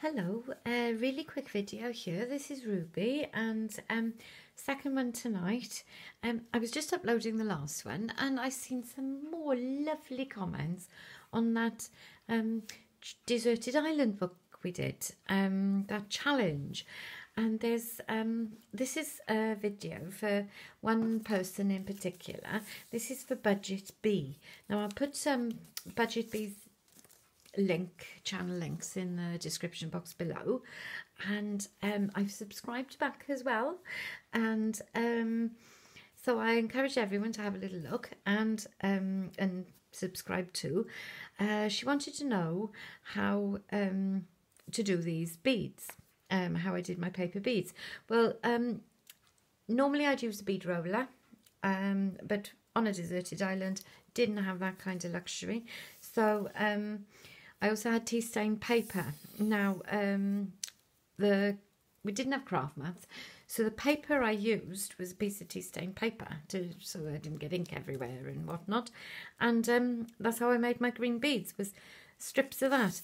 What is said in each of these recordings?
Hello, really quick video here. This is Ruby and second one tonight. I was just uploading the last one and I seen some more lovely comments on that Deserted Island book we did, that challenge. And there's this is a video for one person in particular. This is for Budget B. Now I'll put some Budget B's channel links in the description box below, and I've subscribed back as well, and so I encourage everyone to have a little look and subscribe too. She wanted to know how to do these beads, how I did my paper beads. Well, normally I'd use a bead roller, but on a deserted island didn't have that kind of luxury, so I also had tea stained paper. Now, we didn't have craft mats, so the paper I used was a piece of tea stained paper so I didn't get ink everywhere and whatnot. And that's how I made my green beads, was strips of that.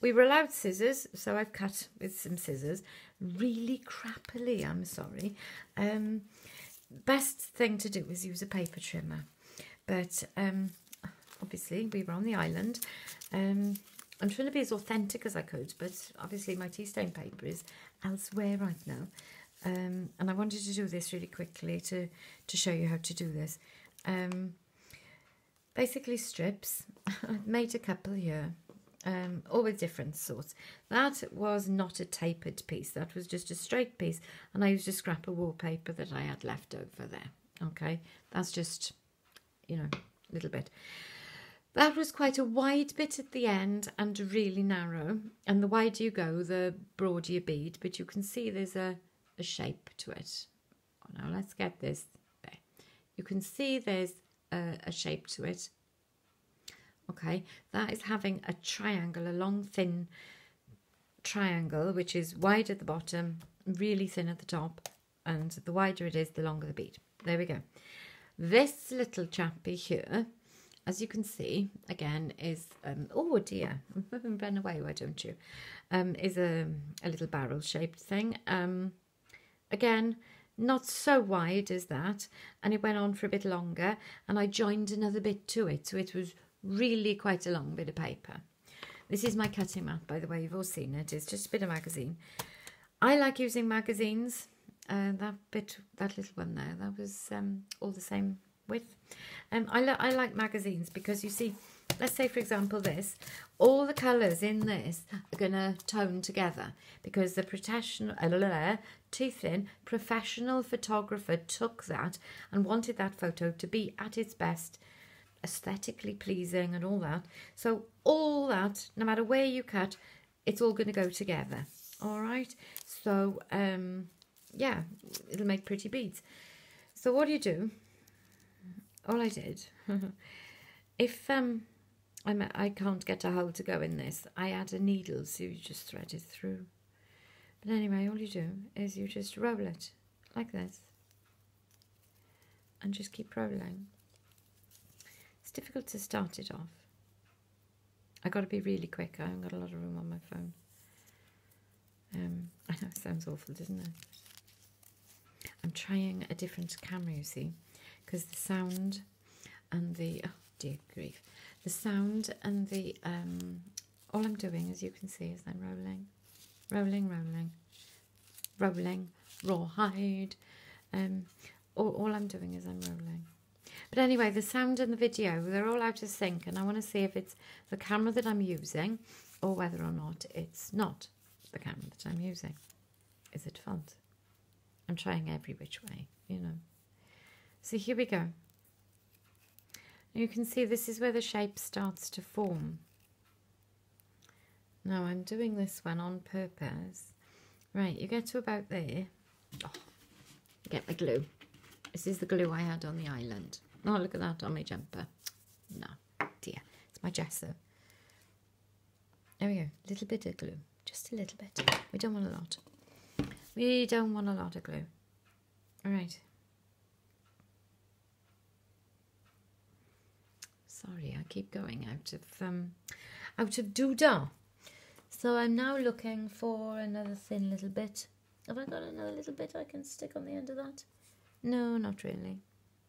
We were allowed scissors, so I've cut with some scissors. Really crappily, I'm sorry. Best thing to do is use a paper trimmer, but obviously we were on the island. I'm trying to be as authentic as I could, but obviously my tea stain paper is elsewhere right now. And I wanted to do this really quickly to show you how to do this. Basically strips. I've made a couple here, all with different sorts. That was not a tapered piece, that was just a straight piece, and I used a scrap of wallpaper that I had left over there. Okay, that's just, you know, a little bit. That was quite a wide bit at the end and really narrow, and the wider you go, the broader your bead, but you can see there's a shape to it. Oh, now let's get this there. You can see there's a shape to it. Okay, that is having a triangle, a long thin triangle, which is wide at the bottom, really thin at the top, and the wider it is, the longer the bead. There we go. This little chappy here, as you can see, again, is, oh dear, run away, why don't you? Is a little barrel-shaped thing. Again, not so wide as that, and it went on for a bit longer, and I joined another bit to it, so it was really quite a long bit of paper. This is my cutting mat, by the way, you've all seen it. It's just a bit of magazine. I like using magazines. That little one there, that was all the same width. I like magazines because, you see, let's say for example this, all the colours in this are going to tone together because the professional photographer took that and wanted that photo to be at its best, aesthetically pleasing and all that. So all that, no matter where you cut, it's all going to go together. All right, so yeah, it'll make pretty beads. So what do? All I did, if I can't get a hole to go in this, I add a needle, so you just thread it through. But anyway, all you do is you just roll it like this and just keep rolling. It's difficult to start it off. I got to be really quick. I haven't got a lot of room on my phone. I know it sounds awful, doesn't it? I'm trying a different camera, you see, because the sound and the, oh dear grief, the sound and the, all I'm doing, as you can see, is I'm rolling, rolling, rolling, rolling, rawhide, all I'm doing is I'm rolling. But anyway, the sound and the video, they're all out of sync, and I want to see if it's the camera that I'm using or whether or not it's not the camera that I'm using. Is it fault? I'm trying every which way, you know. So here we go. You can see this is where the shape starts to form. Now I'm doing this one on purpose. Right, you get to about there. Oh, get my glue. This is the glue I had on the island. Oh, look at that on my jumper. No, dear, it's my gesso. There we go, a little bit of glue, just a little bit. We don't want a lot. We don't want a lot of glue. All right. Sorry, I keep going out of doodah. So I'm now looking for another thin little bit. Have I got another little bit I can stick on the end of that? No, not really.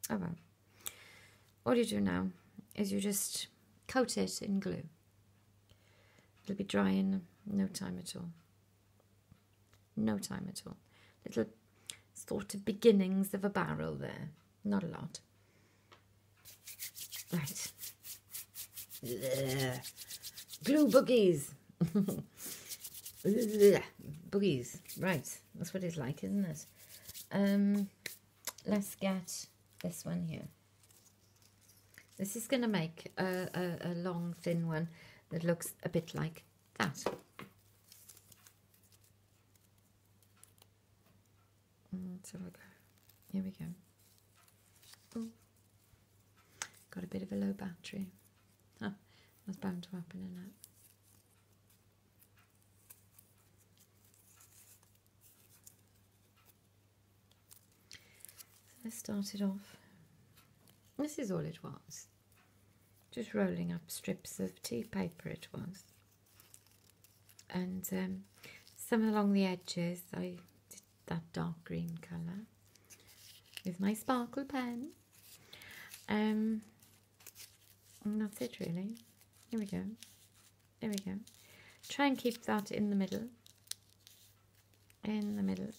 Oh well. All you do now is you just coat it in glue. It'll be dry in no time at all. No time at all. Little sort of beginnings of a barrel there. Not a lot. Right. Ugh. Glue boogies. Ugh. Boogies. Right. That's what it's like, isn't it? Let's get this one here. This is going to make a long, thin one that looks a bit like that. Let's have a go. Here we go. Ooh. Got a bit of a low battery. Huh, that's bound to happen in it. So let's start it off. This is all it was. Just rolling up strips of tea paper it was. And some along the edges I did that dark green colour with my sparkle pen. And that's it really. Here we go. There we go. Try and keep that in the middle. In the middle.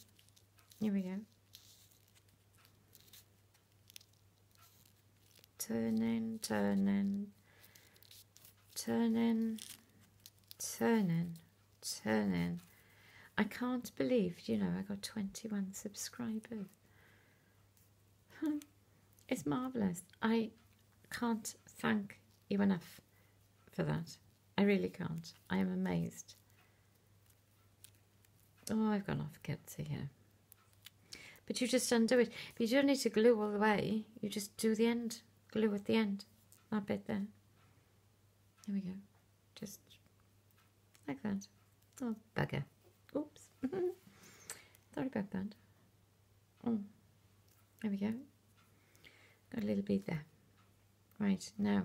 Here we go. Turning, turning, turning, turning, turning. I can't believe, you know, I got 21 subscribers. It's marvellous. I can't thank you enough for that. I really can't. I am amazed. Oh, I've gone off kilter here. But you just undo it. But you don't need to glue all the way. You just do the end. Glue at the end. That bit there. There we go. Just like that. Oh, bugger. Oops. Sorry about that. Oh, there we go. Got a little bead there. Right, now.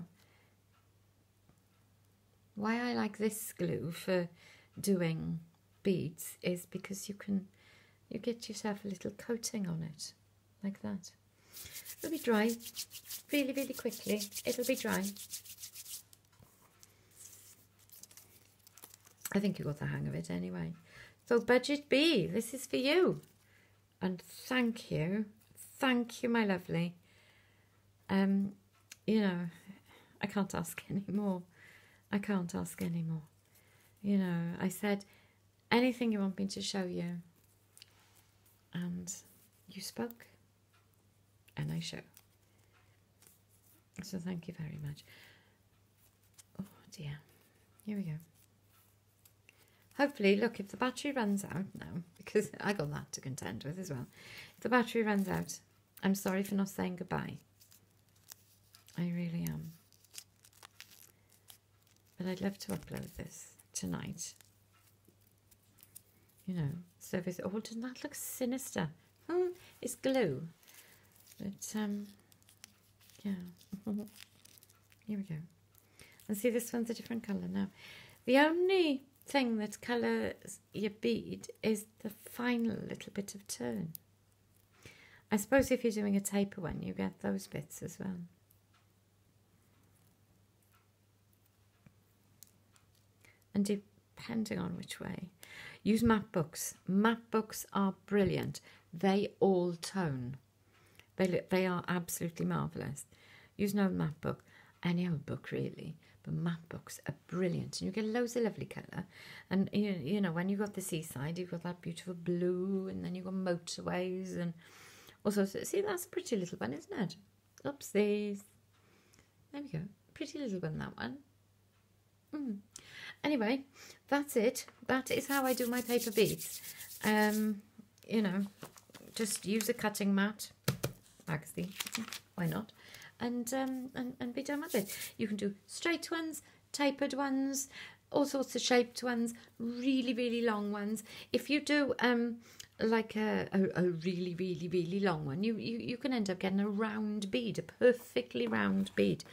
Why I like this glue for doing beads is because you get yourself a little coating on it. Like that. It'll be dry really, really quickly. It'll be dry. I think you got the hang of it anyway. So Budget B, this is for you. And thank you. Thank you, my lovely. You know, I can't ask any more. I can't ask any more. You know, I said anything you want me to show you. And you spoke. And I show. So thank you very much. Oh dear. Here we go. Hopefully, look, if the battery runs out now, because I got that to contend with as well. If the battery runs out, I'm sorry for not saying goodbye. I really am. But I'd love to upload this tonight. You know, so if it's, oh, doesn't that look sinister? It's glue. But, yeah. Here we go. And see, this one's a different colour now. The only thing that colours your bead is the final little bit of turn. I suppose if you're doing a taper one, you get those bits as well. And depending on which way. Use map books. Map books are brilliant. They all tone. They are absolutely marvellous. Use no map book. Any old book really. But map books are brilliant. And you get loads of lovely colour. And you know, when you've got the seaside, you've got that beautiful blue. And then you've got motorways. And also, see, that's a pretty little one, isn't it? Oopsies. There we go. Pretty little one, that one. Anyway, that's it. That is how I do my paper beads. You know, just use a cutting mat. Magazine, why not? And be done with it. You can do straight ones, tapered ones, all sorts of shaped ones, really, really long ones. If you do like a really, really, really long one, you can end up getting a round bead, a perfectly round bead.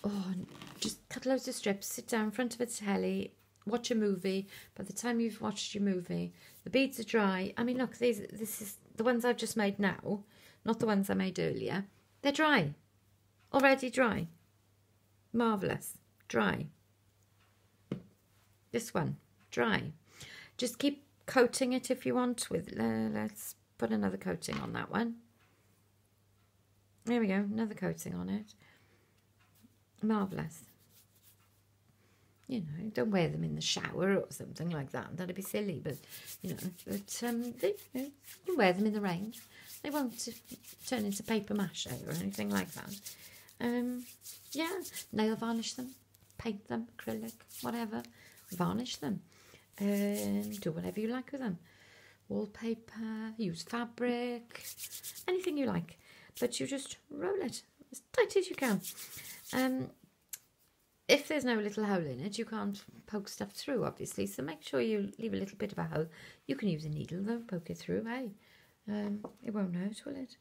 Oh, just cut loads of strips, sit down in front of a telly, watch a movie. By the time you've watched your movie, the beads are dry. I mean, look, this is the ones I've just made now, not the ones I made earlier. They're dry, already dry. Marvellous, dry. This one, dry. Just keep coating it if you want with, let's put another coating on that one. There we go, another coating on it. Marvellous. You know, don't wear them in the shower or something like that. That'd be silly, but, you know, you can wear them in the rain. They won't turn into paper mache or anything like that. Yeah, nail varnish them, paint them, acrylic, whatever. Varnish them. Do whatever you like with them. Wallpaper, use fabric, anything you like. But you just roll it as tight as you can. If there's no little hole in it, you can't poke stuff through, obviously. So make sure you leave a little bit of a hole. You can use a needle, though, poke it through. Hey, it won't hurt, will it?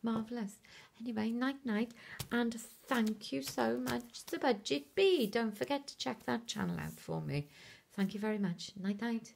Marvellous. Anyway, night-night. And thank you so much, The Budget Bee. Don't forget to check that channel out for me. Thank you very much. Night-night.